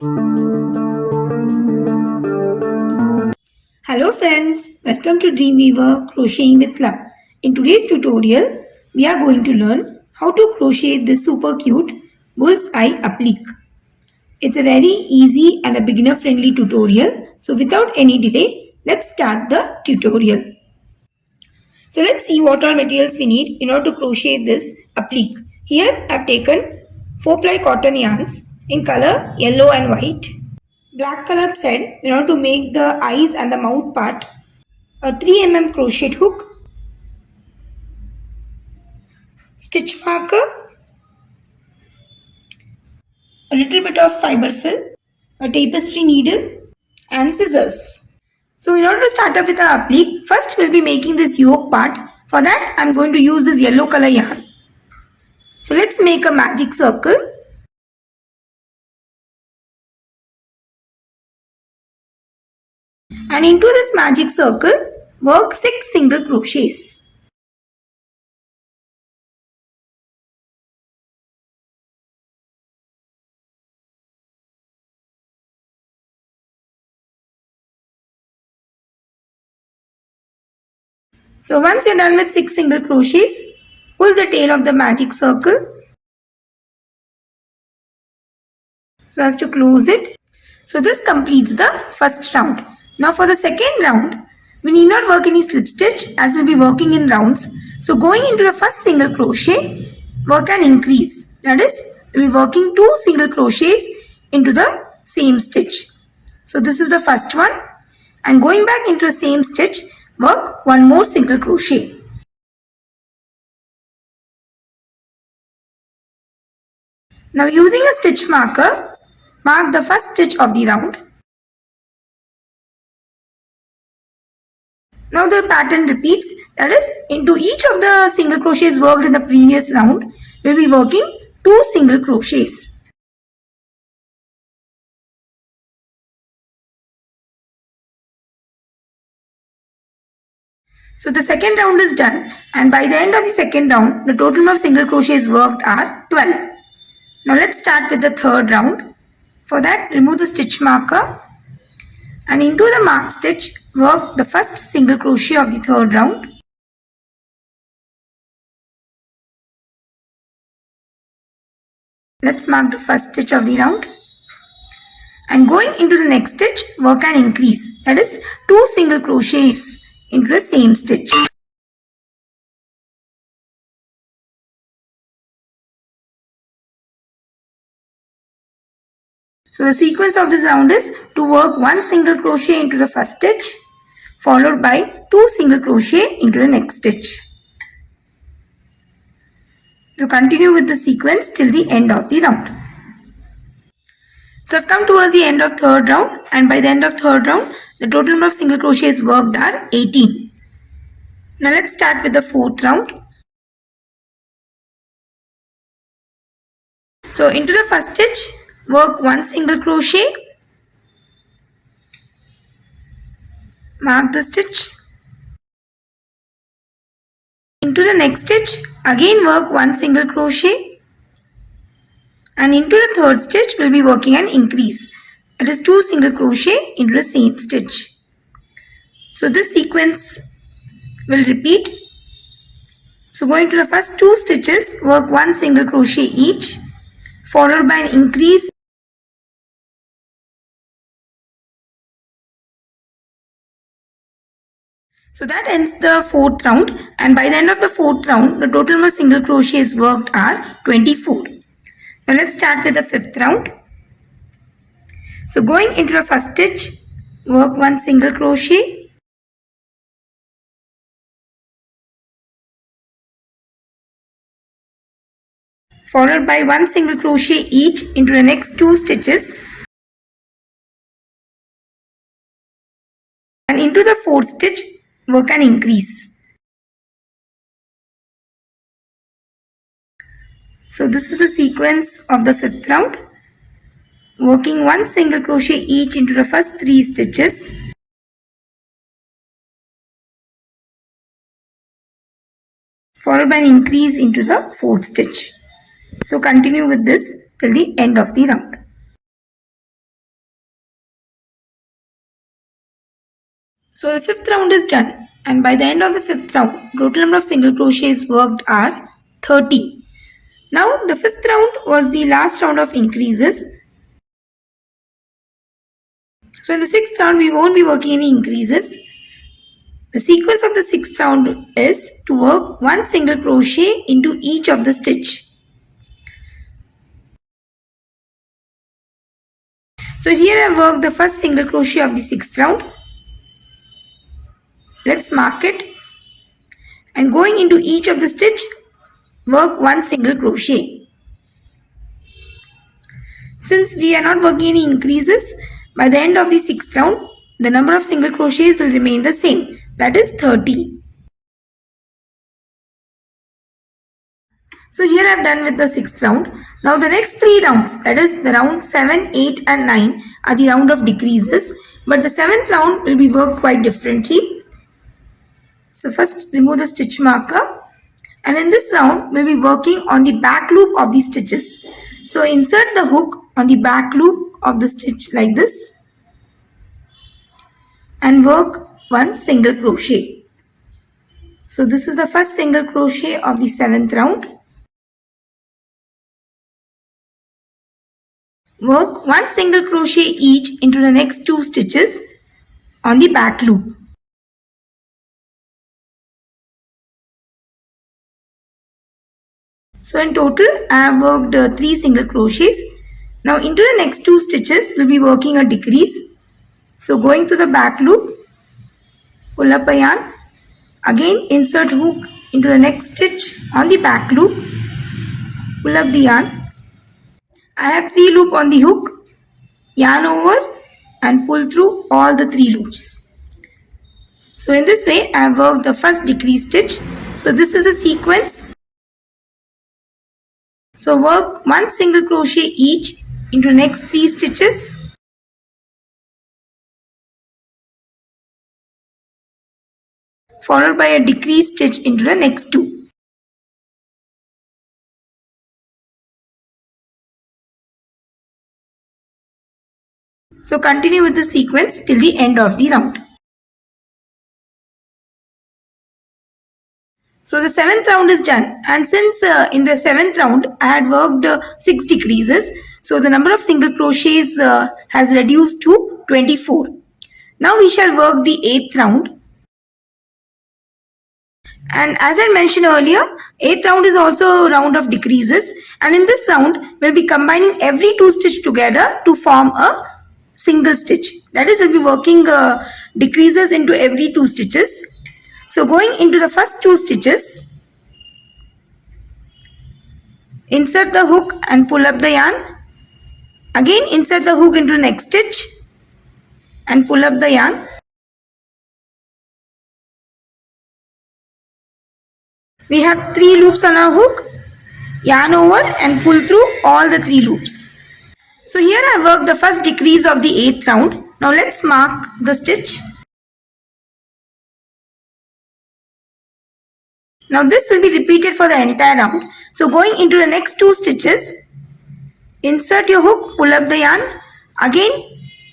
Hello friends, welcome to Dreamweaver Crocheting with Love. In today's tutorial, we are going to learn how to crochet this super cute bullseye applique. It's a very easy and a beginner friendly tutorial. So without any delay, let's start the tutorial. So let's see what all materials we need in order to crochet this applique. Here I've taken 4-ply cotton yarns in color yellow and white, black color thread in order to make the eyes and the mouth part, a 3 mm crochet hook, stitch marker, a little bit of fiber fill, a tapestry needle and scissors. So in order to start up with our applique, first we'll be making this yoke part. For that I'm going to use this yellow color yarn. So let's make a magic circle. And into this magic circle, work 6 single crochets. So once you're done with 6 single crochets, pull the tail of the magic circle so as to close it. So this completes the first round. Now for the second round, we need not work any slip stitch as we'll be working in rounds. So going into the first single crochet, work an increase. That is, we'll be working 2 single crochets into the same stitch. So this is the first one, and going back into the same stitch, work 1 more single crochet. Now using a stitch marker, mark the first stitch of the round. Now the pattern repeats, that is, into each of the single crochets worked in the previous round, we will be working 2 single crochets. So the second round is done, and by the end of the second round, the total number of single crochets worked are 12. Now let's start with the third round. For that, remove the stitch marker and into the mark stitch, work the first single crochet of the third round. Let's mark the first stitch of the round. And going into the next stitch, work an increase. That is 2 single crochets into the same stitch. So the sequence of this round is to work 1 single crochet into the first stitch, followed by 2 single crochet into the next stitch. So continue with the sequence till the end of the round. So I've come towards the end of third round, and by the end of third round, the total number of single crochets worked are 18. Now let's start with the fourth round. So into the first stitch, work 1 single crochet, mark the stitch. Into the next stitch, again work 1 single crochet, and into the third stitch we'll be working an increase. That is 2 single crochet into the same stitch. So this sequence will repeat. So going to the first 2 stitches, work 1 single crochet each, followed by an increase. So that ends the fourth round, and by the end of the fourth round, the total number of single crochets worked are 24. Now let's start with the fifth round. So going into the first stitch, work 1 single crochet, followed by 1 single crochet each into the next 2 stitches, and into the fourth stitch, work an increase. So this is the sequence of the fifth round, working 1 single crochet each into the first 3 stitches, followed by an increase into the fourth stitch. So continue with this till the end of the round. So the fifth round is done, and by the end of the fifth round, total number of single crochets worked are 30. Now the fifth round was the last round of increases. So in the sixth round, we won't be working any increases. The sequence of the sixth round is to work one single crochet into each of the stitch. So here I worked the first single crochet of the sixth round. Let's mark it, and going into each of the stitch, work one single crochet. Since we are not working any increases, by the end of the sixth round, the number of single crochets will remain the same, that is 30. So here I have done with the sixth round. Now the next three rounds, that is the round 7, 8 and 9 are the round of decreases, but the seventh round will be worked quite differently. So first remove the stitch marker, and in this round we'll be working on the back loop of the stitches. So insert the hook on the back loop of the stitch like this and work one single crochet. So this is the first single crochet of the seventh round. Work one single crochet each into the next two stitches on the back loop. So in total I have worked 3 single crochets. Now into the next two stitches we'll be working a decrease. So going to the back loop, pull up a yarn, again insert hook into the next stitch on the back loop, pull up the yarn. I have 3 loops on the hook, yarn over and pull through all the 3 loops. So in this way I have worked the first decrease stitch. So this is a sequence. So work one single crochet each into the next 3 stitches. Followed by a decrease stitch into the next 2. So continue with the sequence till the end of the round. So the seventh round is done, and since in the seventh round I had worked 6 decreases, so the number of single crochets has reduced to 24. Now we shall work the 8th round. And as I mentioned earlier, 8th round is also a round of decreases, and in this round we'll be combining every 2 stitch together to form a single stitch. That is, we'll be working decreases into every 2 stitches. So going into the first 2 stitches, insert the hook and pull up the yarn. Again insert the hook into the next stitch and pull up the yarn. We have 3 loops on our hook, yarn over and pull through all the 3 loops. So here I worked the first decrease of the 8th round. Now let's mark the stitch. Now this will be repeated for the entire round. So going into the next 2 stitches, insert your hook, pull up the yarn. Again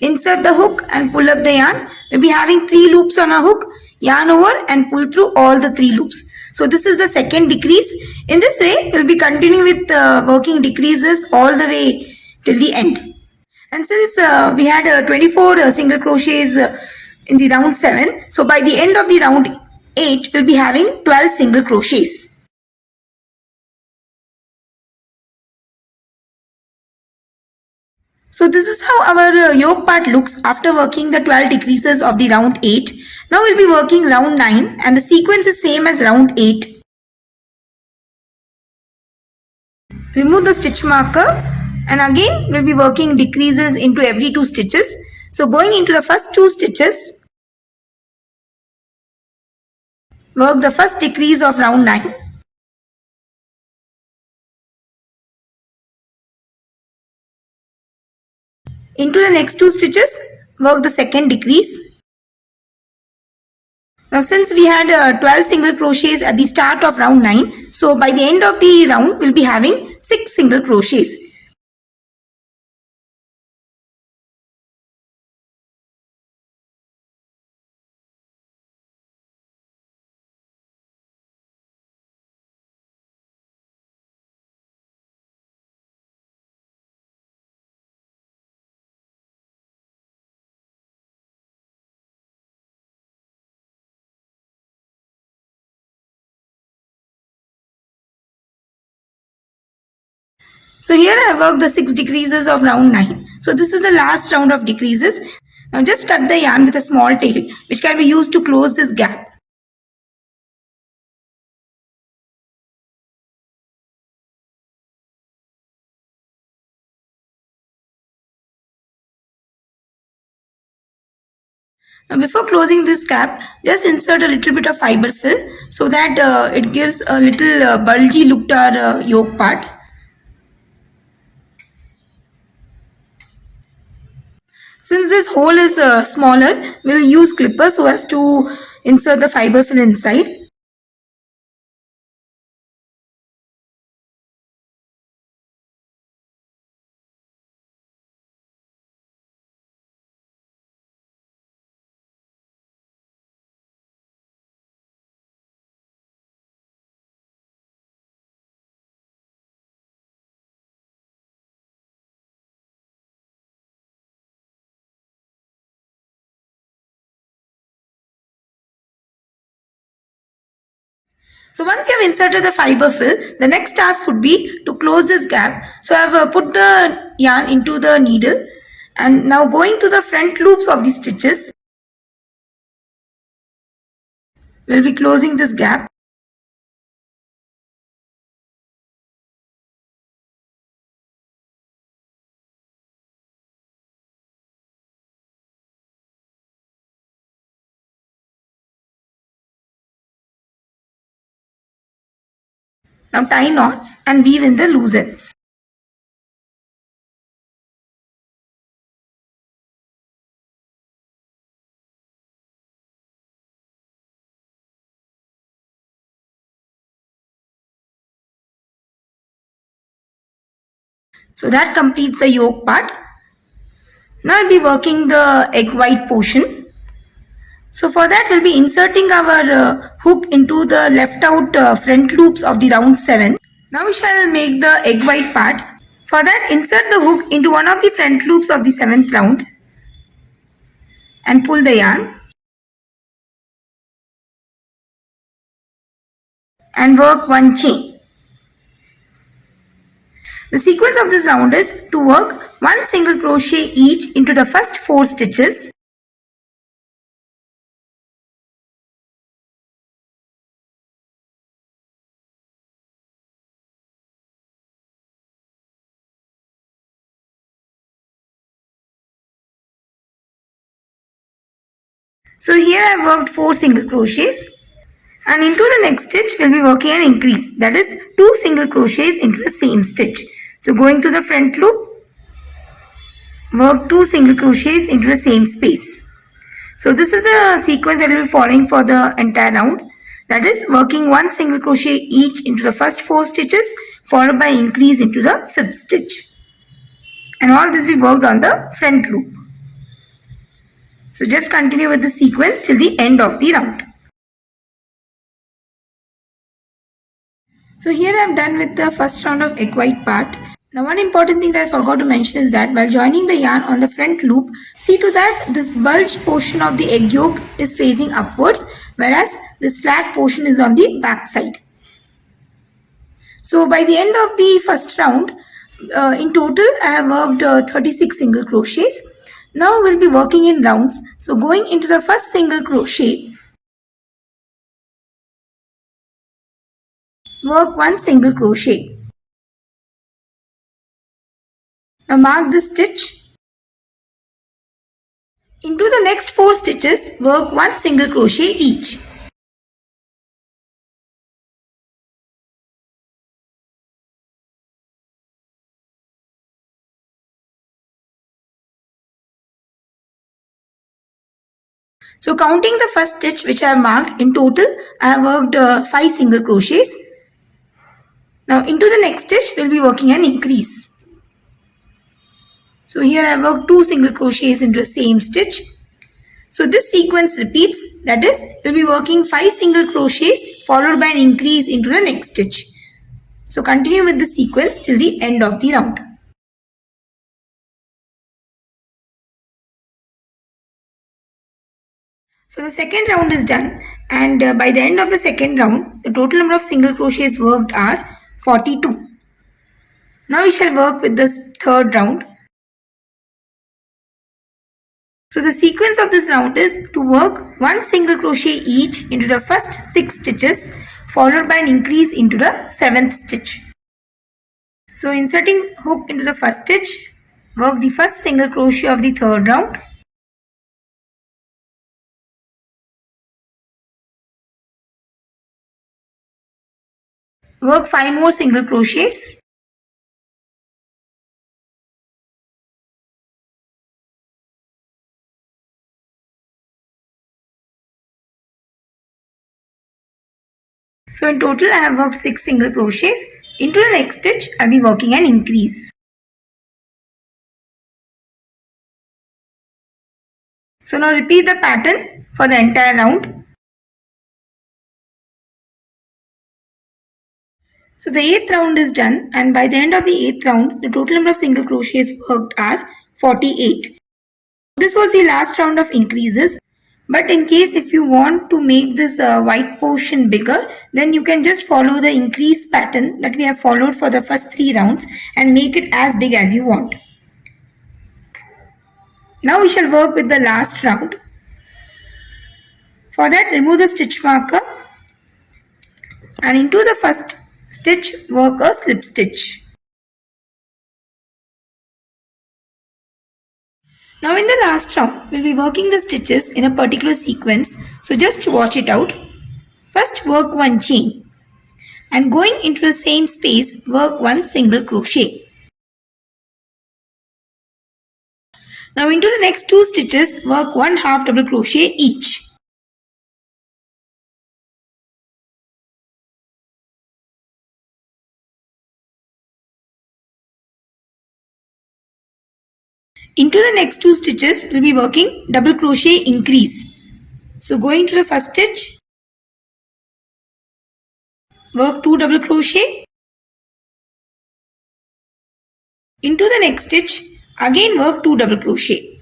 insert the hook and pull up the yarn. We'll be having 3 loops on our hook, yarn over and pull through all the 3 loops. So this is the second decrease. In this way we'll be continuing with working decreases all the way till the end. And since we had 24 single crochets in the round 7, so by the end of the round 8 we'll be having 12 single crochets. So this is how our yoke part looks after working the 12 decreases of the round 8. Now we'll be working round 9, and the sequence is same as round 8. Remove the stitch marker, and again we'll be working decreases into every 2 stitches. So going into the first 2 stitches, work the first decrease of round 9. Into the next 2 stitches, work the second decrease. Now since we had 12 single crochets at the start of round 9, so by the end of the round we'll be having 6 single crochets. So here I have worked the 6 decreases of round 9. So this is the last round of decreases. Now just cut the yarn with a small tail which can be used to close this gap. Now before closing this gap, just insert a little bit of fiber fill so that it gives a little bulgy look to our yoke part. Since this hole is smaller, we will use clippers so as to insert the fiber fill inside. So once you have inserted the fiber fill, the next task would be to close this gap. So I have put the yarn into the needle and now going to the front loops of the stitches, we'll be closing this gap. Now tie knots and weave in the loose ends. So that completes the yoke part. Now I'll be working the egg white portion. So for that we'll be inserting our hook into the left out front loops of the round 7. Now we shall make the egg white part. For that insert the hook into one of the front loops of the 7th round and pull the yarn and work one chain. The sequence of this round is to work one single crochet each into the first 4 stitches. So here I have worked 4 single crochets and into the next stitch we'll be working an increase, that is 2 single crochets into the same stitch. So going to the front loop, work 2 single crochets into the same space. So this is a sequence that we will be following for the entire round, that is working 1 single crochet each into the first 4 stitches followed by increase into the 5th stitch, and all this we worked on the front loop. So just continue with the sequence till the end of the round. So here I am done with the first round of egg white part. Now one important thing that I forgot to mention is that while joining the yarn on the front loop, see to that this bulge portion of the egg yolk is facing upwards, whereas this flat portion is on the back side. So by the end of the first round, in total I have worked 36 single crochets. Now we'll be working in rounds. So going into the first single crochet, work 1 single crochet. Now mark the stitch. Into the next 4 stitches, work 1 single crochet each. So counting the first stitch which I have marked, in total I have worked 5 single crochets. Now into the next stitch we will be working an increase. So here I have worked 2 single crochets into the same stitch. So this sequence repeats, that is we will be working 5 single crochets followed by an increase into the next stitch. So continue with the sequence till the end of the round. So the second round is done, and by the end of the second round, the total number of single crochets worked are 42. Now we shall work with the third round. So the sequence of this round is to work 1 single crochet each into the first 6 stitches, followed by an increase into the 7th stitch. So inserting hook into the first stitch, work the first single crochet of the third round. Work 5 more single crochets. So in total I have worked 6 single crochets. Into the next stitch I will be working an increase. So now repeat the pattern for the entire round. So the 8th round is done, and by the end of the 8th round the total number of single crochets worked are 48. This was the last round of increases. But in case if you want to make this white portion bigger, then you can just follow the increase pattern that we have followed for the first 3 rounds and make it as big as you want. Now we shall work with the last round. For that, remove the stitch marker and into the first stitch work a slip stitch. Now in the last round, we'll be working the stitches in a particular sequence, so just watch it out. First work 1 chain and going into the same space work 1 single crochet. Now into the next 2 stitches work 1 half double crochet each. Into the next 2 stitches we'll be working double crochet increase. So going to the first stitch, work 2 double crochet. Into the next stitch again work 2 double crochet.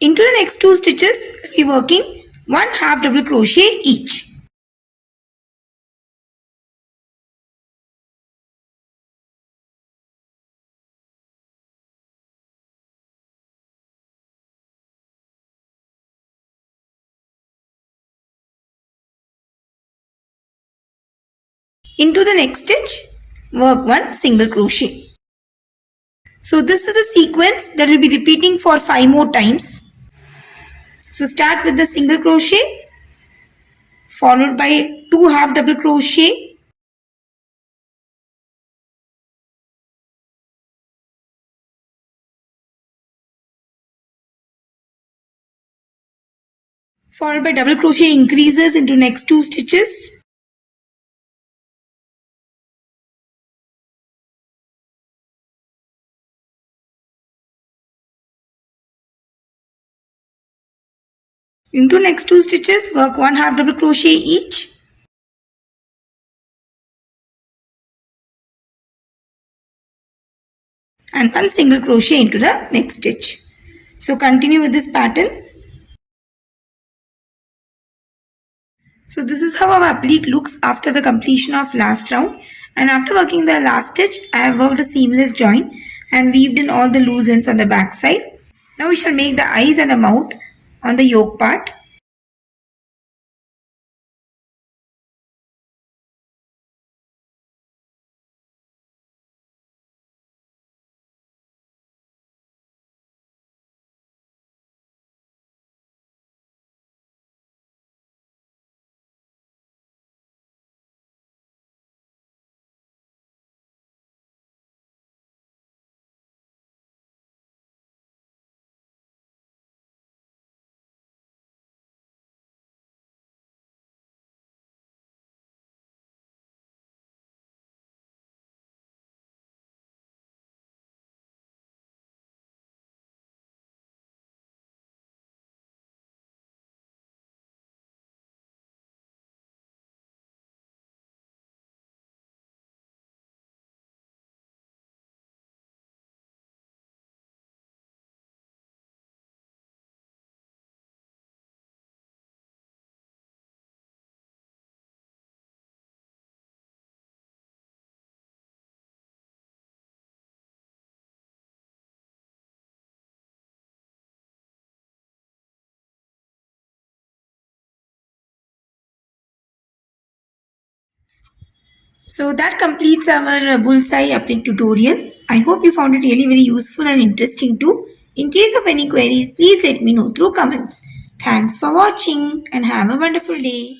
Into the next 2 stitches we'll be working 1 half double crochet each. Into the next stitch work 1 single crochet. So this is the sequence that will be repeating for 5 more times. So start with the single crochet followed by 2 half double crochet, followed by double crochet increases into next 2 stitches. Into next 2 stitches work 1 half double crochet each. And 1 single crochet into the next stitch. So continue with this pattern. So this is how our applique looks after the completion of last round, and after working the last stitch I have worked a seamless join and weaved in all the loose ends on the back side. Now we shall make the eyes and the mouth on the yoke part. So that completes our bullseye applique tutorial. I hope you found it really very useful and interesting too. In case of any queries, please let me know through comments. Thanks for watching and have a wonderful day.